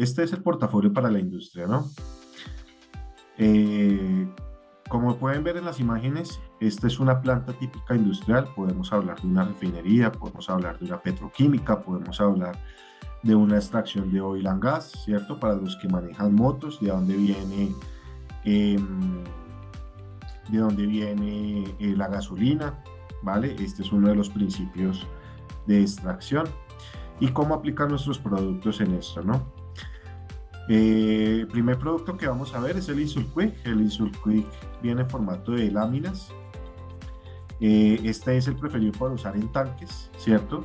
este es el portafolio para la industria, ¿no? Eh, Como pueden ver en las imágenes, esta es una planta típica industrial. Podemos hablar de una refinería, podemos hablar de una petroquímica, podemos hablar de una extracción de oil and gas, ¿cierto? Para los que manejan motos, em, de dónde viene la gasolina, ¿vale? Este es uno de los principios de extracción y cómo aplicar nuestros productos en esto, ¿no? El primer producto que vamos a ver es el Insulquick. El Insulquick viene en formato de láminas. Este es el preferido para usar en tanques, ¿cierto?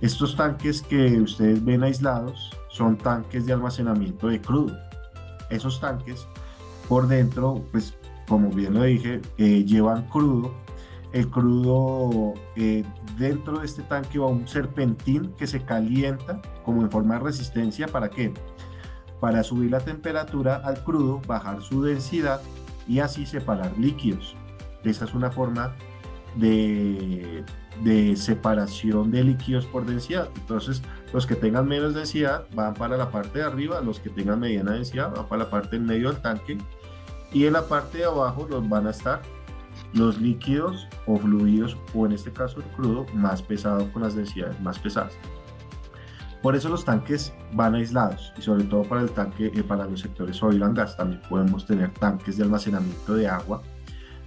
Estos tanques que ustedes ven aislados son tanques de almacenamiento de crudo. Esos tanques por dentro, pues como bien lo dije, llevan crudo. El crudo, dentro de este tanque va un serpentín que se calienta como en forma de resistencia. ¿Para qué? Para subir la temperatura al crudo, bajar su densidad y así separar líquidos. Esa es una forma de separación de líquidos por densidad. Entonces, los que tengan menos densidad van para la parte de arriba, los que tengan mediana densidad van para la parte en medio del tanque, y en la parte de abajo los van a estar los líquidos o fluidos, o en este caso el crudo, más pesado, con las densidades más pesadas. Por eso los tanques van aislados, y sobre todo para el tanque, para los sectores oil and gas. También podemos tener tanques de almacenamiento de agua,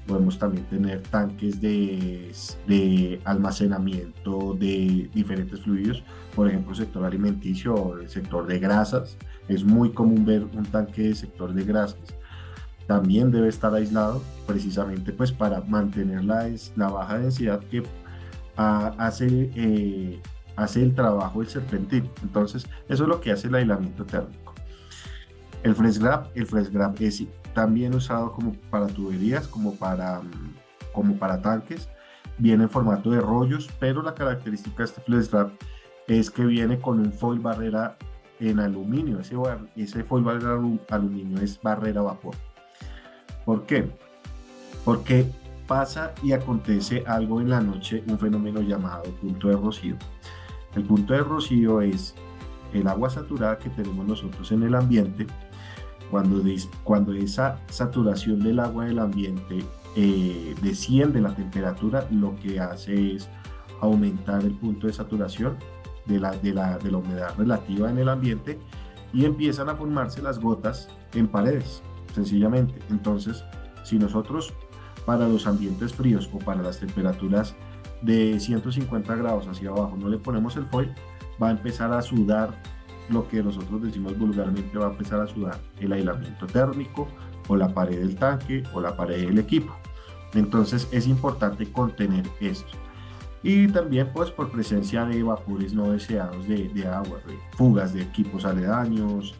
podemos también tener tanques de almacenamiento de diferentes fluidos, por ejemplo, el sector alimenticio o el sector de grasas. Es muy común ver un tanque de sector de grasas. También debe estar aislado, precisamente pues para mantener la baja densidad que hace el trabajo del serpentín. Entonces, eso es lo que hace el aislamiento térmico. El fresh grab es también usado como para tuberías, como para tanques. Viene en formato de rollos, pero la característica de este fresh grab es que viene con un foil barrera en aluminio. Ese foil barrera aluminio es barrera vapor. ¿Por qué? Porque pasa y acontece algo en la noche, un fenómeno llamado punto de rocío. El punto de rocío es el agua saturada que tenemos nosotros en el ambiente. Cuando esa saturación del agua del ambiente desciende la temperatura, lo que hace es aumentar el punto de saturación de la humedad relativa en el ambiente, y empiezan a formarse las gotas en paredes, sencillamente. Entonces, si nosotros para los ambientes fríos o para las temperaturas de 150 grados hacia abajo no le ponemos el foil, va a empezar a sudar, lo que nosotros decimos vulgarmente, va a empezar a sudar el aislamiento térmico o la pared del tanque o la pared del equipo. Entonces es importante contener esto. Y también pues por presencia de vapores no deseados de agua, de fugas de equipos aledaños,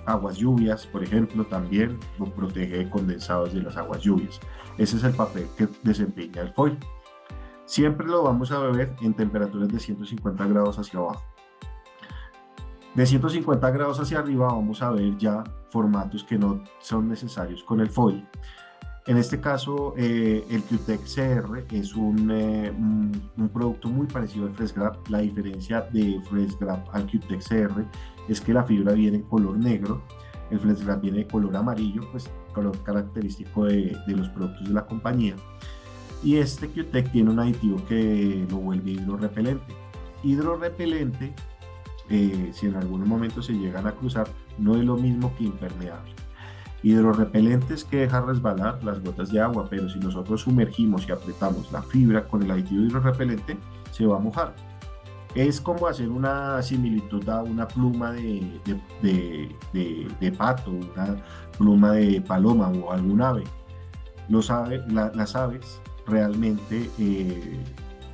aguas lluvias, por ejemplo, también lo protege de condensados de las aguas lluvias. Ese es el papel que desempeña el foil. Siempre lo vamos a beber en temperaturas de 150 grados hacia abajo. De 150 grados hacia arriba vamos a ver ya formatos que no son necesarios con el foil. En este caso, el Q-Tech CR es un producto muy parecido al Fresh Grab. La diferencia de Fresh Grab al Q-Tech CR es que la fibra viene en color negro, el Fresh Grab viene de color amarillo, pues color característico de los productos de la compañía. Y este Q-Tech tiene un aditivo que lo vuelve hidrorrepelente. Hidrorrepelente, si en algún momento se llegan a cruzar, no es lo mismo que impermeable. Hidrorrepelente es que deja resbalar las gotas de agua, pero si nosotros sumergimos y apretamos la fibra con el aditivo hidrorrepelente, se va a mojar. Es como hacer una similitud a una pluma de pato, una pluma de paloma o algún ave. Las aves realmente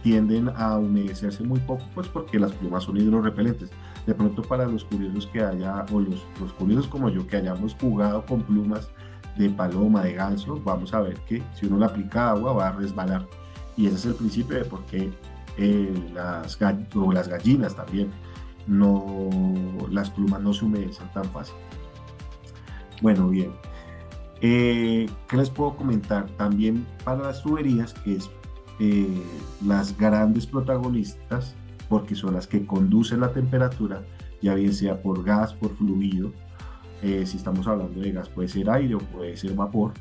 tienden a humedecerse muy poco, pues porque las plumas son hidrorrepelentes. De pronto, para los curiosos que haya, o los curiosos como yo, que hayamos jugado con plumas de paloma, de ganso, vamos a ver que si uno le aplica agua va a resbalar. Y ese es el principio de por qué las gallinas también, las plumas no se humedecen tan fácil. Bueno, bien. ¿Qué les puedo comentar? También para las tuberías, que es las grandes protagonistas, porque son las que conducen la temperatura, ya bien sea por gas, por fluido. Si estamos hablando de gas puede ser aire o puede ser vapor.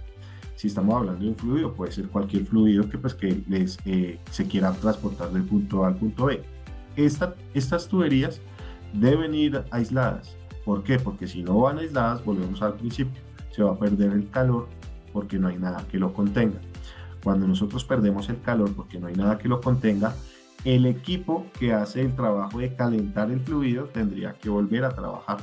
Si estamos hablando de un fluido puede ser cualquier fluido que, pues, que se quiera transportar del punto A al punto B. Estas tuberías deben ir aisladas. ¿Por qué? Porque si no van aisladas, volvemos al principio, se va a perder el calor porque no hay nada que lo contenga. Cuando nosotros perdemos el calor porque no hay nada que lo contenga, el equipo que hace el trabajo de calentar el fluido tendría que volver a trabajar.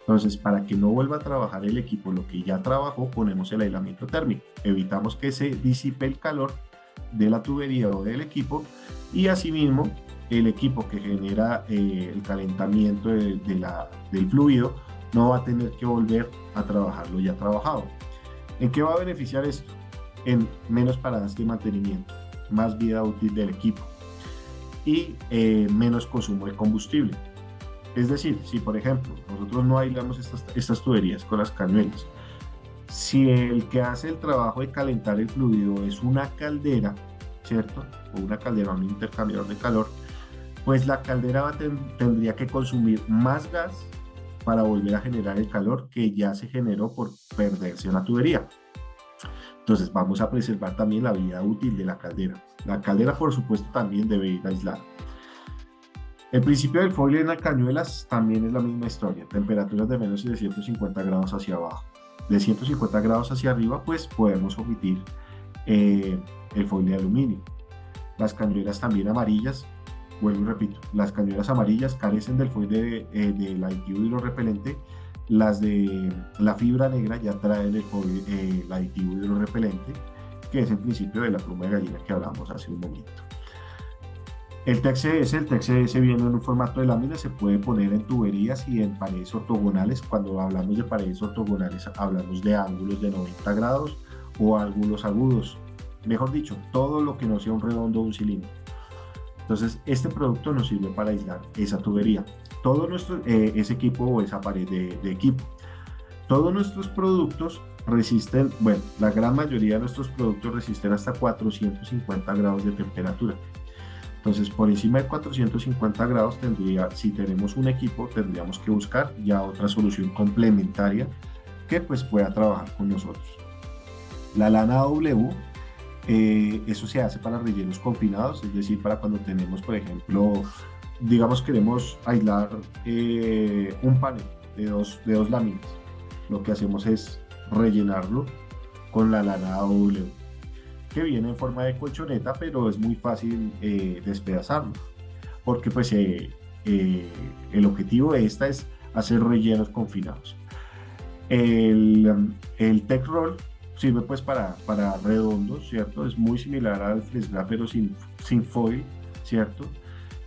Entonces, para que no vuelva a trabajar el equipo lo que ya trabajó, ponemos el aislamiento térmico. Evitamos que se disipe el calor de la tubería o del equipo, y asimismo el equipo que genera el calentamiento del fluido no va a tener que volver a trabajar lo ya trabajado. ¿En qué va a beneficiar esto? En menos paradas de mantenimiento, más vida útil del equipo y menos consumo de combustible. Es decir, si por ejemplo nosotros no aislamos estas tuberías con las cañuelas, si el que hace el trabajo de calentar el fluido es una caldera, ¿cierto? O una caldera, un intercambiador de calor, pues la caldera tendría que consumir más gas para volver a generar el calor que ya se generó por perderse una tubería. Entonces vamos a preservar también la vida útil de la caldera. La caldera, por supuesto, también debe ir aislada. El principio del foil en las cañuelas también es la misma historia. Temperaturas de menos de 150 grados hacia abajo. De 150 grados hacia arriba, pues podemos omitir el foil de aluminio. Las cañuelas también amarillas, vuelvo y repito, las cañuelas amarillas carecen del foil del aditivo hidrorrepelente. Las de la fibra negra ya traen el aditivo hidrorrepelente, que es el principio de la pluma de gallina que hablamos hace un momento. El TXS viene en un formato de lámina, se puede poner en tuberías y en paredes ortogonales. Cuando hablamos de paredes ortogonales, hablamos de ángulos de 90 grados o ángulos agudos. Mejor dicho, todo lo que no sea un redondo o un cilindro. Entonces, este producto nos sirve para aislar esa tubería. Todo ese equipo o esa pared de equipo. Todos nuestros productos resisten, bueno, la gran mayoría de nuestros productos resisten hasta 450 grados de temperatura. Entonces, por encima de 450 grados si tenemos un equipo, tendríamos que buscar ya otra solución complementaria que pues pueda trabajar con nosotros. La lana W, eso se hace para rellenos confinados, es decir, para cuando tenemos, por ejemplo, digamos queremos aislar un panel de dos láminas. Lo que hacemos es rellenarlo con la lana W, que viene en forma de colchoneta, pero es muy fácil despedazarlo, porque pues el objetivo de esta es hacer rellenos confinados. El Tech Roll sirve pues para redondos, ¿cierto? Es muy similar al FlexGrap, pero sin foil, ¿cierto?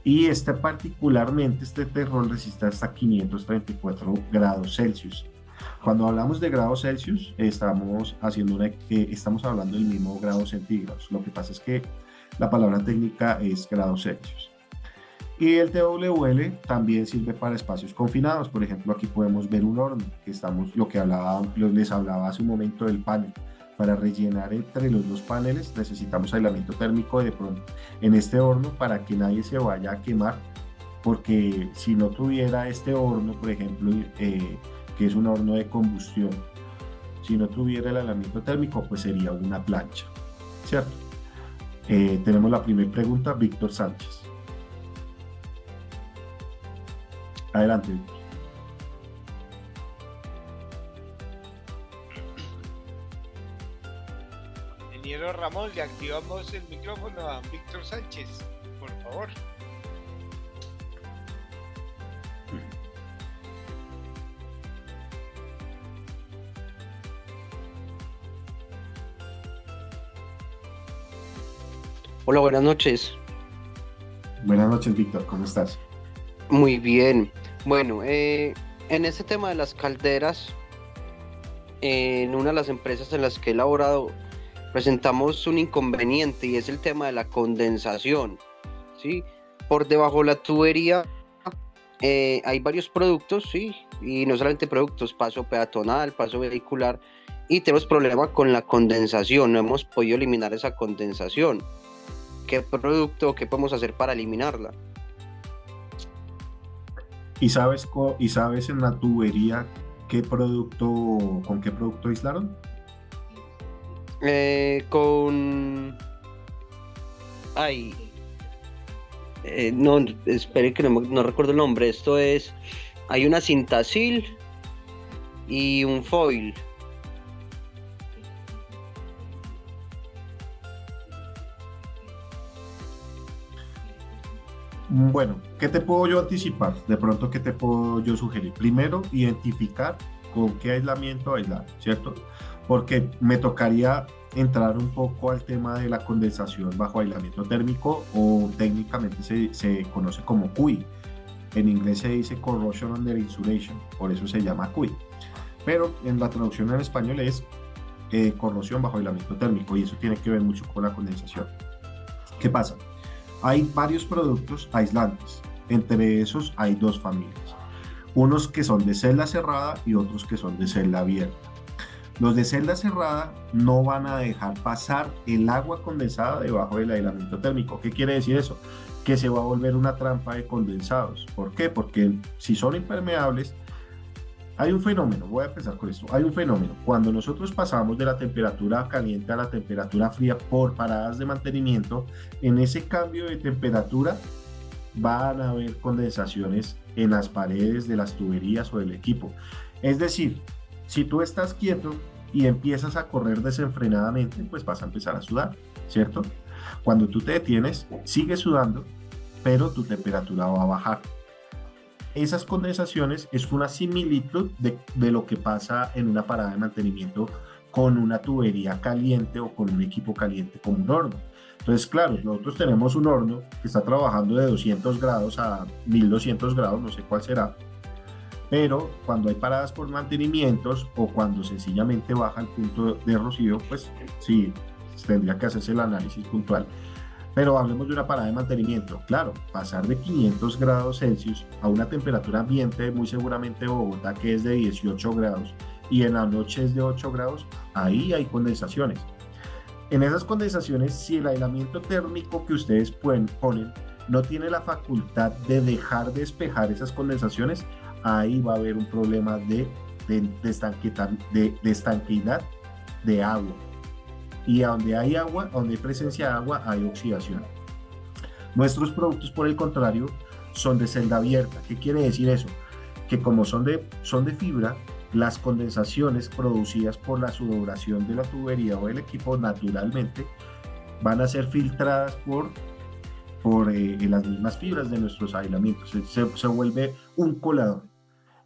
Y particularmente este Tech Roll resiste hasta 534 grados Celsius. Cuando hablamos de grados Celsius, estamos hablando del mismo grado centígrados. Lo que pasa es que la palabra técnica es grados Celsius. Y el TWL también sirve para espacios confinados. Por ejemplo, aquí podemos ver un horno, les hablaba hace un momento del panel. Para rellenar entre los dos paneles necesitamos aislamiento térmico de pronto en este horno para que nadie se vaya a quemar, porque si no tuviera este horno, por ejemplo, que es un horno de combustión, si no tuviera el aislamiento térmico, pues sería una plancha, ¿cierto? Tenemos la primera pregunta, Víctor Sánchez. Adelante, Víctor. Ingeniero Ramón, le activamos el micrófono a Víctor Sánchez, por favor. Hola, buenas noches. Buenas noches, Víctor, ¿cómo estás? Muy bien. Bueno, en este tema de las calderas, en una de las empresas en las que he laborado, presentamos un inconveniente y es el tema de la condensación, ¿sí? Por debajo de la tubería hay varios productos, ¿sí? Y no solamente productos, paso peatonal, paso vehicular, y tenemos problemas con la condensación, no hemos podido eliminar esa condensación. ¿Qué producto, qué podemos hacer para eliminarla? y sabes en la tubería con qué producto aislaron? Con... Ay, no, espere que no recuerdo el nombre. Esto es... Hay una Cintacil y un foil. Bueno, ¿qué te puedo yo anticipar? De pronto, ¿qué te puedo yo sugerir? Primero, identificar con qué aislamiento aislar, ¿cierto? Porque me tocaría entrar un poco al tema de la condensación bajo aislamiento térmico o técnicamente se conoce como CUI. En inglés se dice Corrosion Under Insulation, por eso se llama CUI. Pero en la traducción en español es corrosión bajo aislamiento térmico y eso tiene que ver mucho con la condensación. ¿Qué pasa? Hay varios productos aislantes, entre esos hay dos familias, unos que son de celda cerrada y otros que son de celda abierta. Los de celda cerrada no van a dejar pasar el agua condensada debajo del aislamiento térmico. ¿Qué quiere decir eso? Que se va a volver una trampa de condensados. ¿Por qué? Porque si son impermeables, hay un fenómeno, voy a empezar con esto, hay un fenómeno, cuando nosotros pasamos de la temperatura caliente a la temperatura fría por paradas de mantenimiento, en ese cambio de temperatura van a haber condensaciones en las paredes de las tuberías o del equipo. Es decir, si tú estás quieto y empiezas a correr desenfrenadamente, pues vas a empezar a sudar, ¿cierto? Cuando tú te detienes, sigues sudando, pero tu temperatura va a bajar. Esas condensaciones es una similitud de lo que pasa en una parada de mantenimiento con una tubería caliente o con un equipo caliente como un horno. Entonces, claro, nosotros tenemos un horno que está trabajando de 200 grados a 1200 grados, no sé cuál será, pero cuando hay paradas por mantenimientos o cuando sencillamente baja el punto de rocío, pues sí, tendría que hacerse el análisis puntual. Pero hablemos de una parada de mantenimiento. Claro, pasar de 500 grados Celsius a una temperatura ambiente, muy seguramente Bogotá, que es de 18 grados, y en la noche es de 8 grados, ahí hay condensaciones. En esas condensaciones, si el aislamiento térmico que ustedes ponen no tiene la facultad de dejar despejar esas condensaciones, ahí va a haber un problema de estanqueidad de agua. Y a donde hay agua, donde hay presencia de agua, hay oxidación. Nuestros productos, por el contrario, son de celda abierta. ¿Qué quiere decir eso? Que como son de fibra, las condensaciones producidas por la sudoración de la tubería o del equipo naturalmente van a ser filtradas por las mismas fibras de nuestros aislamientos. Se vuelve un colador.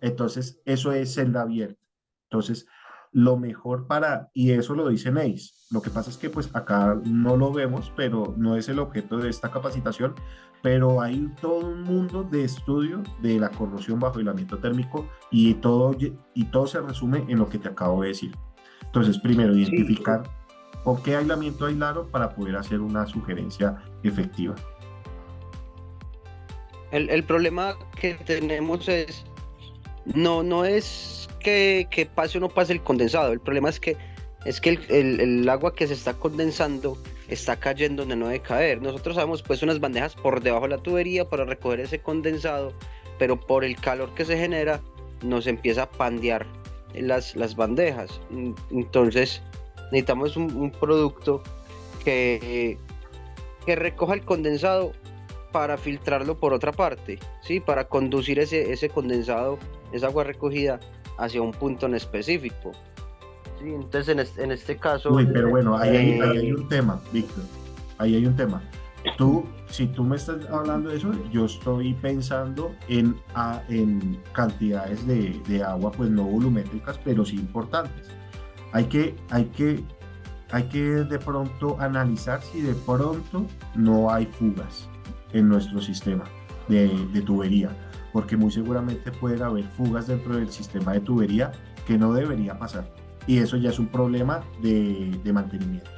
Entonces, eso es celda abierta. Entonces, lo mejor y eso lo dice NACE, lo que pasa es que pues acá no lo vemos, pero no es el objeto de esta capacitación, pero hay todo un mundo de estudio de la corrosión bajo aislamiento térmico y todo se resume en lo que te acabo de decir. Entonces, primero, identificar con qué aislamiento aislaron para poder hacer una sugerencia efectiva. El problema que tenemos es, no es que pase o no pase el condensado, el problema es que el agua que se está condensando está cayendo donde no debe caer. Nosotros sabemos pues unas bandejas por debajo de la tubería para recoger ese condensado, pero por el calor que se genera nos empieza a pandear las bandejas. Entonces necesitamos un producto que recoja el condensado para filtrarlo por otra parte, ¿sí? Para conducir ese condensado, esa agua recogida hacia un punto en específico. Sí, entonces en este caso... Uy, pero bueno, ahí hay un tema, Víctor. Ahí hay un tema. Si tú me estás hablando de eso, yo estoy pensando en cantidades de agua, pues no volumétricas, pero sí importantes. Hay que de pronto analizar si de pronto no hay fugas en nuestro sistema de tubería, porque muy seguramente pueden haber fugas dentro del sistema de tubería que no debería pasar, y eso ya es un problema de mantenimiento.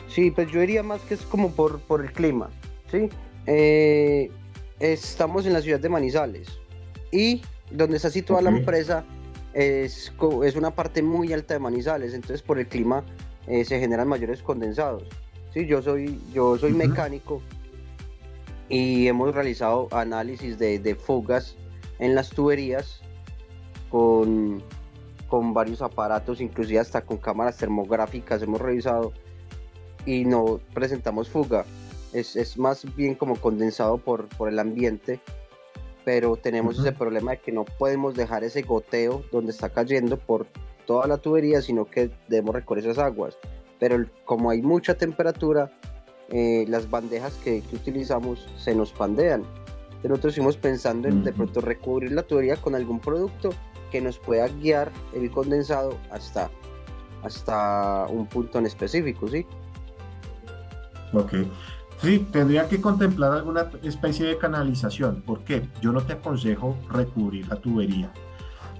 Sí, pues yo diría más que es como por el clima, ¿sí? Estamos en la ciudad de Manizales y donde está situada la empresa es una parte muy alta de Manizales, entonces por el clima se generan mayores condensados. Sí, yo soy mecánico y hemos realizado análisis de fugas en las tuberías con, con varios aparatos, inclusive hasta con cámaras termográficas hemos revisado y no presentamos fuga. Es más bien como condensado por el ambiente, pero tenemos ese problema de que no podemos dejar ese goteo donde está cayendo por toda la tubería, sino que debemos recorrer esas aguas. Pero como hay mucha temperatura, las bandejas que utilizamos se nos pandean. Entonces nosotros estuvimos pensando en de pronto recubrir la tubería con algún producto que nos pueda guiar el condensado hasta un punto en específico, ¿sí? Ok. Sí, tendría que contemplar alguna especie de canalización. ¿Por qué? Yo no te aconsejo recubrir la tubería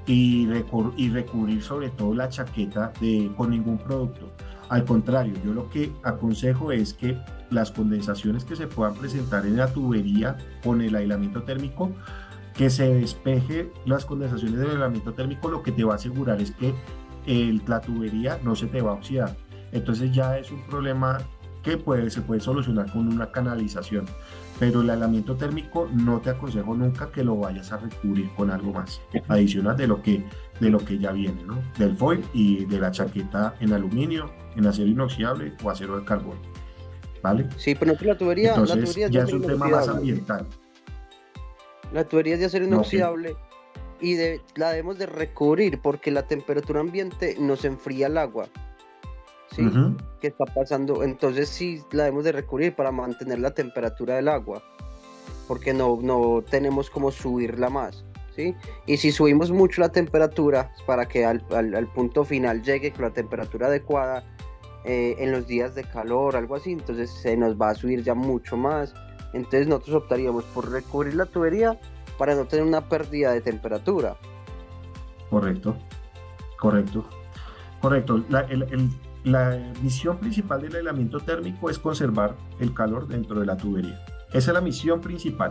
y recubrir sobre todo la chaqueta con ningún producto. Al contrario, yo lo que aconsejo es que las condensaciones que se puedan presentar en la tubería con el aislamiento térmico, que se despeje las condensaciones del aislamiento térmico, lo que te va a asegurar es que la tubería no se te va a oxidar. Entonces ya es un problema que se puede solucionar con una canalización, pero el aislamiento térmico no te aconsejo nunca que lo vayas a recubrir con algo más adicional de lo que ya viene, ¿no? Del foil y de la chaqueta en aluminio, en acero inoxidable o acero de carbono, ¿vale? Sí, pero la tubería, entonces, la tubería ya es un tema más ambiental. La tubería es de acero inoxidable y la debemos de recubrir porque la temperatura ambiente nos enfría el agua. ¿Sí? ¿Qué está pasando? Entonces sí la debemos de recubrir para mantener la temperatura del agua, porque no tenemos como subirla más, ¿sí? Y si subimos mucho la temperatura para que al punto final llegue con la temperatura adecuada en los días de calor, algo así, entonces se nos va a subir ya mucho más. Entonces nosotros optaríamos por recubrir la tubería para no tener una pérdida de temperatura. Correcto. La misión principal del aislamiento térmico es conservar el calor dentro de la tubería. Esa es la misión principal.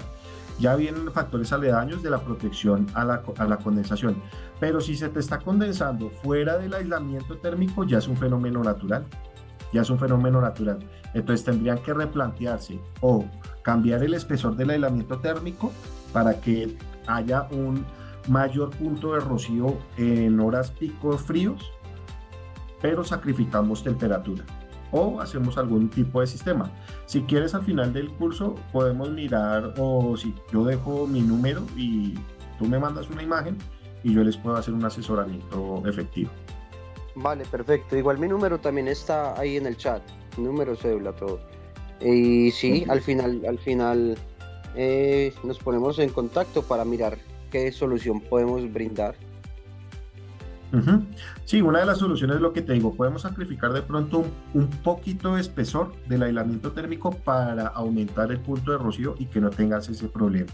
Ya vienen factores aledaños de la protección a la condensación. Pero si se te está condensando fuera del aislamiento térmico, ya es un fenómeno natural. Entonces tendrían que replantearse o cambiar el espesor del aislamiento térmico para que haya un mayor punto de rocío en horas pico fríos, pero sacrificamos temperatura o hacemos algún tipo de sistema. Si quieres, al final del curso podemos mirar, o si yo dejo mi número y tú me mandas una imagen y yo les puedo hacer un asesoramiento efectivo. Vale, perfecto. Igual mi número también está ahí en el chat, número, cédula, todo. Y sí, al final nos ponemos en contacto para mirar qué solución podemos brindar. Sí, una de las soluciones es lo que te digo, podemos sacrificar de pronto un poquito de espesor del aislamiento térmico para aumentar el punto de rocío y que no tengas ese problema,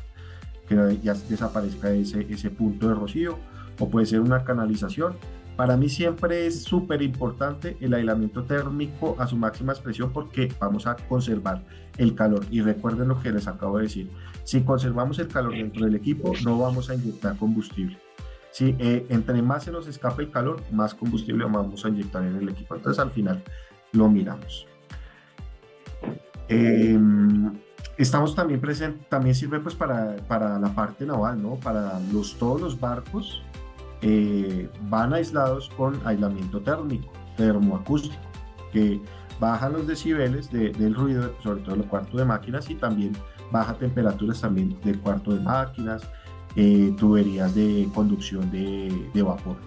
que ya desaparezca ese punto de rocío, o puede ser una canalización. Para mí siempre es súper importante el aislamiento térmico a su máxima expresión porque vamos a conservar el calor. Y recuerden lo que les acabo de decir, si conservamos el calor dentro del equipo, no vamos a inyectar combustible. Si entre más se nos escape el calor, más combustible vamos a inyectar en el equipo. Entonces al final lo miramos. Estamos también presentes, también sirve pues para la parte naval, ¿no? Para todos los barcos van aislados con aislamiento térmico, termoacústico, que baja los decibeles del ruido, sobre todo en el cuarto de máquinas, y también baja temperaturas también del cuarto de máquinas, tuberías de conducción de vapor.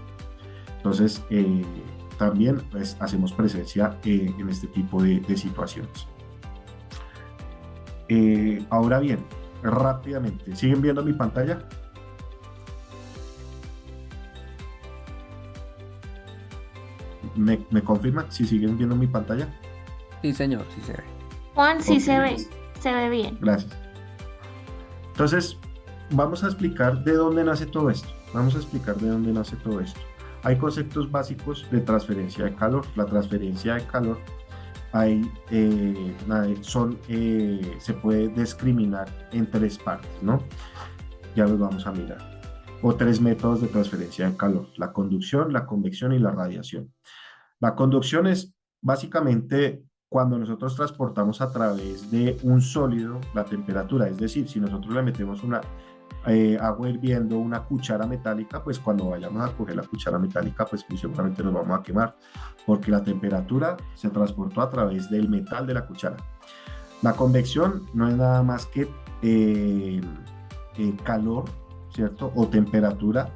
Entonces también pues, hacemos presencia en este tipo de situaciones. Ahora bien, rápidamente, ¿siguen viendo mi pantalla? ¿Me confirman si siguen viendo mi pantalla? Sí, señor, sí se ve. Juan, sí Okay. se ve bien. Gracias. Entonces, vamos a explicar de dónde nace todo esto. Hay conceptos básicos de transferencia de calor. La transferencia de calor se puede discriminar en tres partes, ¿no? Ya los vamos a mirar. O tres métodos de transferencia de calor: la conducción, la convección y la radiación. La conducción es básicamente cuando nosotros transportamos a través de un sólido la temperatura, es decir, si nosotros le metemos una agua hirviendo una cuchara metálica, pues cuando vayamos a coger la cuchara metálica, pues muy seguramente nos vamos a quemar, porque la temperatura se transportó a través del metal de la cuchara. La convección no es nada más que calor, ¿cierto? O temperatura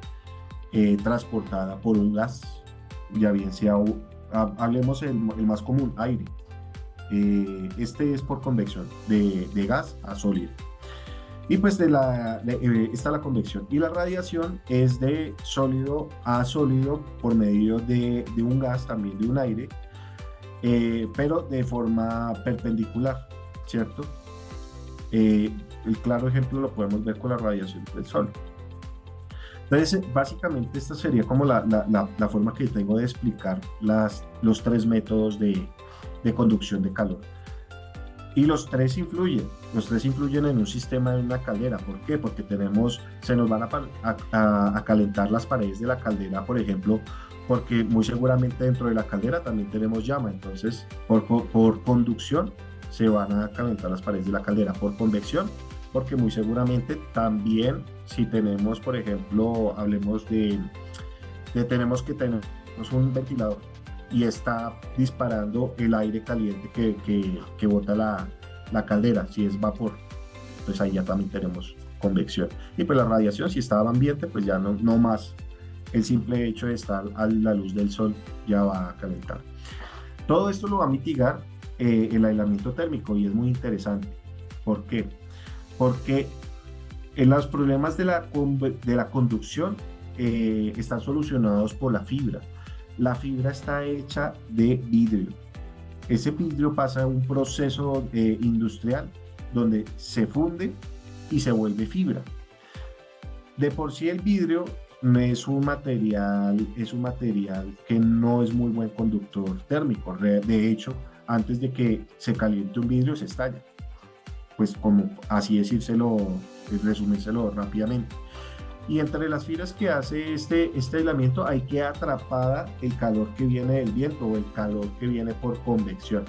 transportada por un gas, ya bien sea, hablemos el más común, aire. Este es por convección, de gas a sólido. Y pues está la convección. Y la radiación es de sólido a sólido por medio de un gas, también de un aire, pero de forma perpendicular, ¿cierto? El claro ejemplo lo podemos ver con la radiación del sol. Entonces, básicamente esta sería como la forma que tengo de explicar los tres métodos de conducción de calor. Y los tres influyen en un sistema de una caldera. ¿Por qué? Porque se nos van a calentar las paredes de la caldera, por ejemplo, porque muy seguramente dentro de la caldera también tenemos llama. Entonces, por conducción se van a calentar las paredes de la caldera. Por convección, porque muy seguramente también, si tenemos, por ejemplo, hablemos tenemos un ventilador y está disparando el aire caliente que bota la caldera, si es vapor, pues ahí ya también tenemos convección. Y pues la radiación, si estaba ambiente, pues ya no más el simple hecho de estar a la luz del sol ya va a calentar. Todo esto lo va a mitigar el aislamiento térmico, y es muy interesante. ¿Por qué? Porque los problemas de la conducción están solucionados por la fibra. La fibra está hecha de vidrio. Ese vidrio pasa un proceso industrial donde se funde y se vuelve fibra. De por sí el vidrio es un material que no es muy buen conductor térmico. De hecho, antes de que se caliente un vidrio se estalla. Pues como así decírselo, resumírselo rápidamente. Y entre las fibras que hace este aislamiento hay que atrapada el calor que viene del viento o el calor que viene por convección.